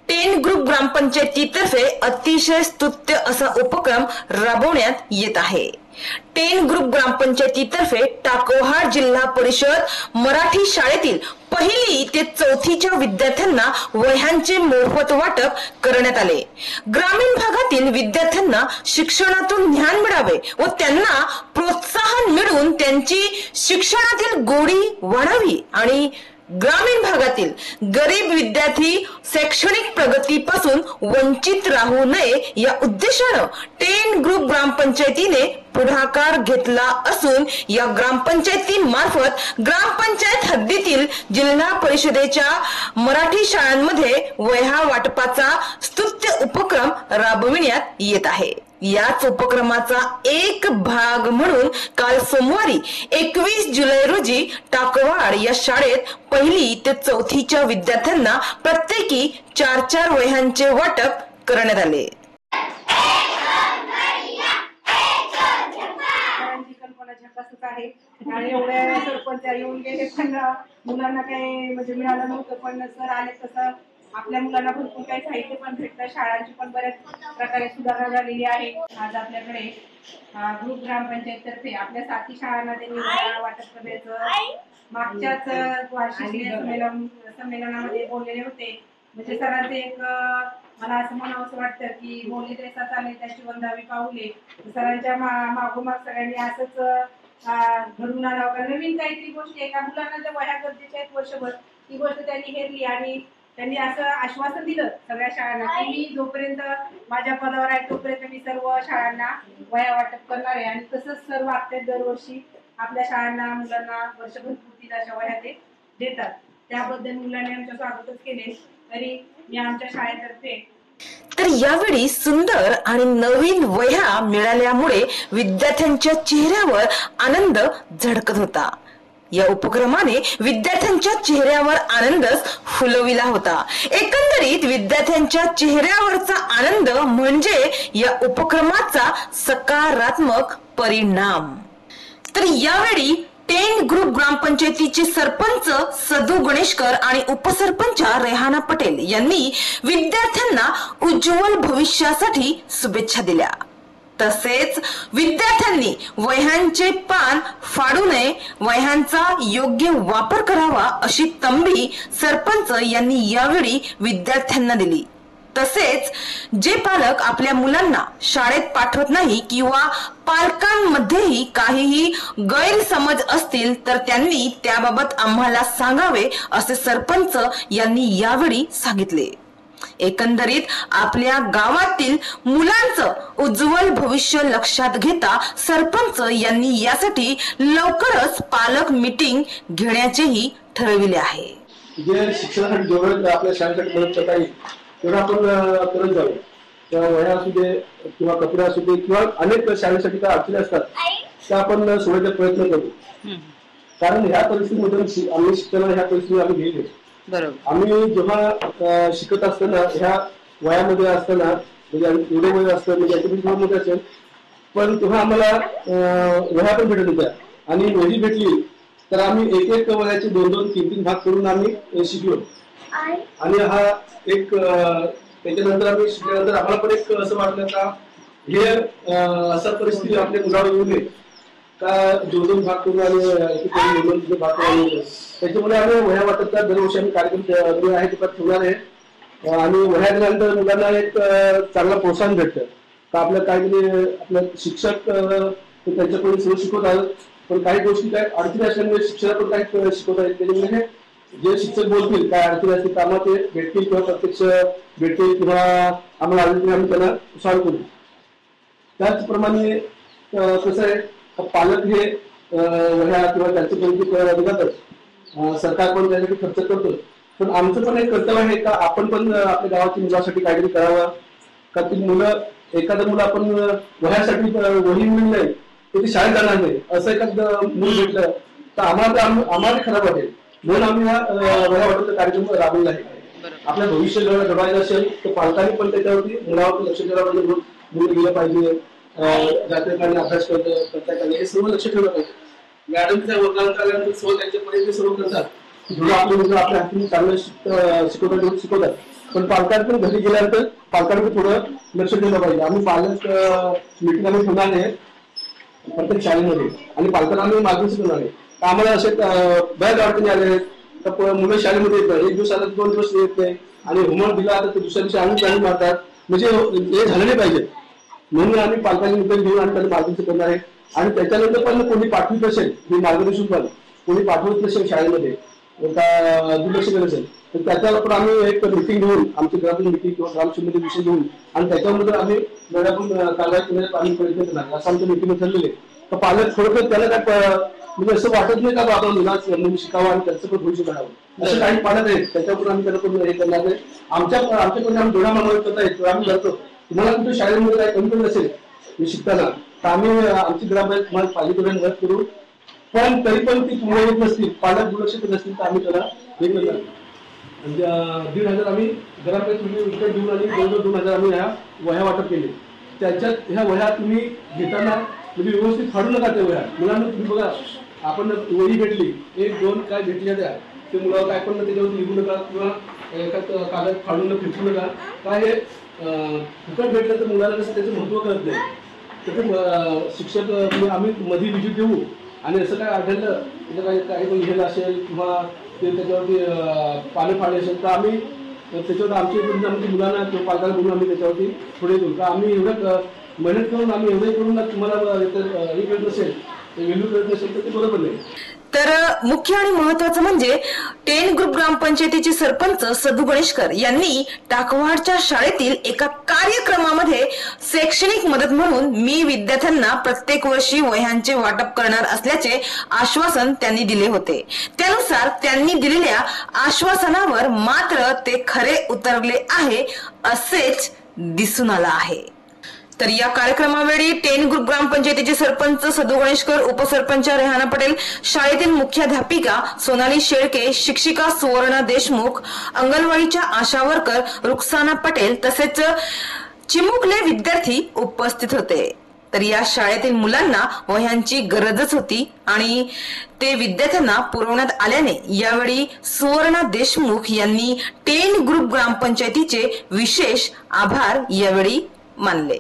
Ten group ग्रामपंचायतीतर्फे अतिशय स्तुत्य असा उपक्रम राबवण्यात येत आहे। टेन ग्रुप ग्रामपंचायतीतर्फे टाकोहार जिल्हा परिषद मराठी शाळेतील 1ली ते 4थीच्या विद्यार्थ्यांना वह्यांचे मोफत वाटप करण्यात आले। ग्रामीण भागातील विद्यार्थ्यांना शिक्षणातून ज्ञान मिळावे व त्यांना प्रोत्साहन मिळून त्यांची शिक्षणातील गोडी वाढावी आणि ग्रामीण भागातील गरीब विद्यार्थी शैक्षणिक प्रगतीपासून वंचित राहू नये या उद्देशाने टेन ग्रुप ग्रामपंचायतीने पुढाकार घेतला असून या ग्रामपंचायती मार्फत ग्रामपंचायत हद्दीतील जिल्हा परिषदेच्या मराठी शाळांमध्ये वह्या वाटपाचा स्तुत्य उपक्रम राबविण्यात येत आहे। याच उपक्रमाचा एक भाग म्हणून काल सोमवारी 21 जुलै रोजी टाकवाड या शाळेत 1ली ते 4थीच्या विद्यार्थ्यांना प्रत्येकी 4 वह्यांचे वाटप करण्यात आले। आणि एवढ्या सरपंच येऊन गेले पण मुलांना काही म्हणजे मिळालं नव्हतं, पण सर आले तसं आपल्या मुलांना भरपूर काही साहित्य पण भेटलं। शाळांची पण बऱ्याच प्रकारे सुधारणा झालेली आहे। आज आपल्याकडे ग्रुप ग्रामपंचायत तर्फे आपल्या 7 शाळांना त्यांनी वाटप करण्याचं मागच्याच वार्षिक संमेलनामध्ये बोललेले होते। म्हणजे सरांचे एक मला असं म्हणावं वाटतं की बोलले देसा चाले त्याची वंदावी पाऊले। सरांच्या मागोमाग सगळ्यांनी असंच घडून आणावं का नवीन काहीतरी गोष्टी एका मुलांना ज्या वह्या गरजेच्या आहेत वर्षभर ती गोष्ट त्यांनी हेरली आणि त्यांनी असं आश्वासन दिलं सगळ्या शाळांना की मी जोपर्यंत माझ्या पदावर आहे तोपर्यंत मी सर्व शाळांना वह्या वाटप करणार आहे। आणि तसंच सर्व वागतात दरवर्षी आपल्या शाळांना मुलांना वर्षभर पुरतील अशा वह्या ते देतात। त्याबद्दल मुलांनी आमच्या स्वागतच केले। तरी मी आमच्या शाळेतर्फे तर यावेळी सुंदर आणि नवीन वह्या मिळाल्यामुळे विद्यार्थ्यांच्या चेहऱ्यावर आनंद झळकत होता। या उपक्रमाने विद्यार्थ्यांच्या चेहऱ्यावर आनंदच फुलविला होता। एकंदरीत विद्यार्थ्यांच्या चेहऱ्यावरचा आनंद म्हणजे या उपक्रमाचा सकारात्मक परिणाम। तर यावेळी टेन ग्रुप ग्रामपंचायतीचे सरपंच सदू गणेशकर आणि उपसरपंच रेहाना पटेल यांनी विद्यार्थ्यांना उज्ज्वल भविष्यासाठी शुभेच्छा दिल्या। तसेच विद्यार्थ्यांनी वह्यांचे पान फाडू नये, वह्यांचा योग्य वापर करावा अशी तंबी सरपंच यांनी यावेळी विद्यार्थ्यांना दिली। तसेच जे पालक आपल्या मुलांना शाळेत पाठवत नाही किंवा पालकांमध्येही काहीही गैरसमज असतील तर त्यांनी त्याबाबत आम्हाला सांगावे असे सरपंच यांनी यावेळी सांगितले। एकंदरीत आपल्या गावातील मुलांचं उज्ज्वल भविष्य लक्षात घेता सरपंच यांनी यासाठी लवकरच पालक मीटिंग घेण्याचेही ठरविले आहे। जे शिक्षणासाठी जेवढं आपल्या शाळेसाठी मदत करता येईल तेवढं आपण करत जाऊ। त्या वह्या असू दे किंवा कपडे असू दे किंवा अनेक शाळेसाठी काय अडचणी असतात त्या आपण सोडवायचा प्रयत्न करू। कारण ह्या परिस्थितीमध्ये आम्ही शिक्षणाला ह्या परिस्थितीत आम्ही गेले। आम्ही जेव्हा शिकत असताना ह्या वयामध्ये असताना म्हणजे एवढे वय असतं म्हणजे याच्यापेक्षा मध्ये असेल पण तेव्हा आम्हाला वह्या पण भेटत होत्या आणि वही भेटली तर आम्ही एक वह्याचे 2-2, 3-3 भाग करून आम्ही शिकलो। आणि हा एक त्याच्यानंतर आम्ही शिकल्यानंतर आम्हाला पण एक असं वाटलं का हे असा परिस्थिती आपल्या मुलावर येऊ नये का 2-2 भाग करून आणि भाग करून। त्याच्यामुळे आम्ही वह्या वाटपचा दरवर्षी आम्ही कार्यक्रम आहे ते ठेवणार आहे। आणि वह्या दिल्यानंतर मुलांना एक चांगला प्रोत्साहन भेटतं का आपल्या काहीतरी आपल्या शिक्षक त्यांच्याकडून सगळं शिकवत आहेत पण काही गोष्टी काय अडचणी असल्यामुळे शिक्षक पण काही शिकवत आहेत। त्याच्यामुळे जे शिक्षक बोलतील काय अडचणी असतील त्यामुळे ते भेटतील किंवा प्रत्यक्ष भेटतील किंवा आम्हाला आम्ही त्यांना सॉल्व्ह करू। त्याचप्रमाणे कसं आहे पालक हे वह्या किंवा त्यांचे पण देतातच, सरकार पण त्यासाठी खर्च करतो पण आमचं पण एक कर्तव्य आहे का आपण पण आपल्या गावाच्या मुलासाठी काहीतरी करावं का ती मुलं एखादं मुलं आपण वह्यासाठी वही मिळून नाही तर ती शाळेत जाणार नाही असं एखादं मूल भेटलं तर आम्हाला खराब वाटेल म्हणून आम्ही हा वह्या वाटपाचा कार्यक्रम राबवला आहे। आपलं भविष्य घडवायचं असेल तर पालकांनी पण त्याच्यावरती मुलावरती लक्ष ठेवलं पाहिजे। मुलं गेलं पाहिजे जातीय अभ्यास करता हे सर्व लक्ष ठेवलं पाहिजे। मॅडमच्या वर्गात आल्यानंतर सर्व त्यांच्यापर्यंत सर्व करतात जेव्हा आपले मुलं आपल्या हातून चांगलं शिकवतात पण पालकांकडून घरी गेल्यानंतर पालकांकडे थोडं लक्ष दिलं पाहिजे. आम्ही पालक मीटिंग आम्ही होणार आहे प्रत्येक शाळेमध्ये आणि पालकांना आम्ही मार्गदर्शन करणार आहे. आम्हाला असे बऱ्याच अडचणी आले आहेत तर मुलं शाळेमध्ये येत नाही, एक दिवस आला 2 दिवस येत नाही आणि होमवर्क दिला तर दुसऱ्या दिवशी आणून मारतात. म्हणजे हे झालं नाही पाहिजे म्हणून आम्ही पालकांनी मीटिंग घेऊन आणि त्यांना मार्गदर्शन करणार आहे. आणि त्याच्यानंतर पण कोणी पाठवत असेल हे मार्गदर्शन पण कोणी पाठवत नसेल शाळेमध्ये दुर्लक्ष करत असेल तर त्याच्यावर पण आम्ही एक मीटिंग घेऊन आमच्या घरातून मीटिंग किंवा ग्रामसभेमध्ये विषय घेऊन आणि त्याच्यामध्ये आम्ही घरातून कारवाई करण्याचा आम्ही प्रयत्न करणार असं आमच्या मीटिंग ठरलेले. तर पालक खरोखर त्याला काय म्हणजे असं वाटत नाही का बाबा मुलं शिकावं आणि त्याचं पण भविष्य घडावं असं काही पालक आहेत त्याच्यावर आम्ही त्याला पण हे करणार नाही. आमच्याकडे आम्ही दोघा मानवत करता येतो आम्ही करतो. तुम्हाला कुठे शाळेमध्ये काही कमी पडत असेल मी शिकताना तर आम्ही आमची ग्रामपंचायत तुम्हाला पाहिजेपर्यंत मदत करू. पण तरी पण ती पुढे येत नसतील पालक दुर्लक्ष करत असतील तर आम्ही त्याला हे करणार. 1,500 आम्ही ग्रामपंचायत विकत घेऊन आणि 2,000 आम्ही ह्या वह्या वाटप केले. त्याच्यात ह्या वह्या तुम्ही घेताना म्हणजे व्यवस्थित फाडू नका त्या वह्या. मुलांना तुम्ही बघा आपण वही भेटली 1-2 काय भेटल्या त्या ते मुलावर काय पण त्याच्यावरती लिहू नका किंवा एखाद कागद फाडून फेकू नका. काय हे फुकट भेटलं तर मुलाला कसं त्याचं महत्त्व कळत नाही. तर शिक्षक आम्ही मध्ये विजिट देऊ आणि असं काय आढळलं त्याचं काही पण लिहिलं असेल किंवा ते त्याच्यावरती पानं फाडले असेल तर आम्ही त्याच्यावर आमच्या मुलांना किंवा पालकांना बोलून आम्ही त्याच्यावरती पुढे देऊ. तर आम्ही एवढं मेहनत करून आम्ही एवढं करून तुम्हाला हे करत नसेल व्हॅल्यू करत नसेल तर ते बरोबर नाही. तर मुख्य आणि महत्वाचं म्हणजे टेन ग्रुप ग्रामपंचायतीचे सरपंच सदू गणेशकर यांनी टाकवाडच्या शाळेतील एका कार्यक्रमामध्ये शैक्षणिक मदत म्हणून मी विद्यार्थ्यांना प्रत्येक वर्षी वह्यांचे वाटप करणार असल्याचे आश्वासन त्यांनी दिले होते. त्यानुसार त्यांनी दिलेल्या आश्वासनावर मात्र ते खरे उतरले आहे असेच दिसून आलं आहे. तर या कार्यक्रमावेळी टेन ग्रुप ग्रामपंचायतीचे सरपंच सदू गणेशकर, उपसरपंच रेहाना पटेल, शाळेतील मुख्याध्यापिका सोनाली शेळके, शिक्षिका सुवर्णा देशमुख, अंगणवाडीच्या आशा वर्कर रुखसाना पटेल तसेच चिमुकले विद्यार्थी उपस्थित होते. तर या शाळेतील मुलांना वह्यांची गरजच होती आणि ते विद्यार्थ्यांना पुरवण्यात आल्याने यावेळी सुवर्णा देशमुख यांनी टेन ग्रुप ग्रामपंचायतीचे विशेष आभार यावेळी मानले.